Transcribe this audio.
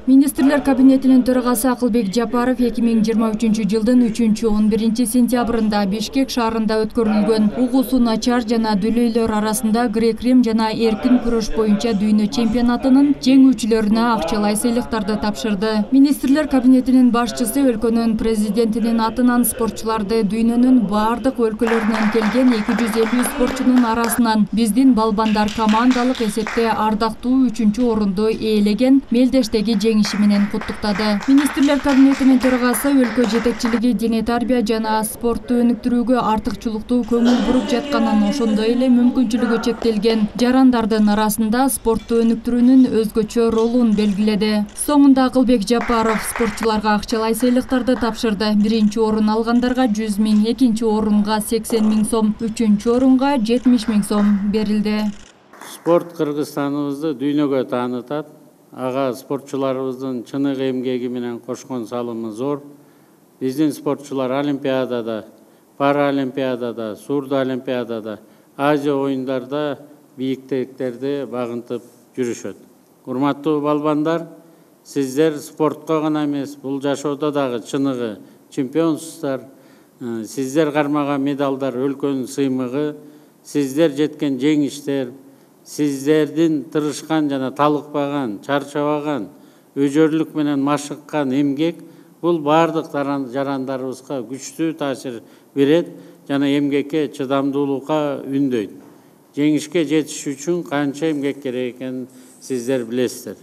Министрлер кабинетинин төрагасы Акылбек Жапаров 2023 жылдын 3-11 сентябрында Бишкек шаарында өткөрүлгөн угусу начар жана дүлөйлөр арасында грек-рим жана эркин күрөш боюнча дүйнө чемпионатынын жеңүүчүлөрүнө акчалай сыйлыктарды тапшырды. Министрлер кабинетинин башчысы өлкөнүн президентинин атынан спортчуларды дүйнөнүн бардык өлкөлөрүнөн келген 250 спортчунун арасынан биздин балбандар командалык эсепте ардактуу 3-орунду ээлеген Мелдештеги жеңиши менен куттуктады. Министрлер кабинетинин төрагасы өлкө жетекчилиги дене тарбия жана спортту өнүктүрүүгө артыкчылыктуу көңүл буруп жатканын, ошондой эле мүмкүнчүлүгү чектелген жарандардын арасында спортту өнүктүрүүнүн өзгөчө ролун белгиледи. Соңунда Акылбек Жапаров спортчуларга акчалай сыйлыктарды тапшырды. 1-орун алгандарга 100 000, 2-орунга 80 000 сом, 3-орунга 70 000 сом берилди. Спорт Кыргызстаныбызды дүйнөгө таанытат. Ага спортчуларыбыздын чыныгы эмгеги менен кошкон салымы зор. Биздин спортчулар Олимпиадада, Паралимпиадада, Сурдо Олимпиадада, Азия оюндарда бийиктиктерди багынтып жүрүшөт. Урматтуу балбандар, сиздер спортко гана эмес, бул жашоодо дагы чыныгы чемпионсуздар. Сиздер кармаган медалдар өлкөнүн сыймыгы, сиздер жеткен жеңиштер, сиздердин тырышкан жана талыкпаган, чарчабаган, өжөрлүк менен машыккан эмгек бул бардык жарандарыбызга күчтүү таасир берет жана эмгекке чыдамдуулукка үндөйт. Жеңишке жетиш үчүн канча эмгек керек экенин сиздер билесиздер.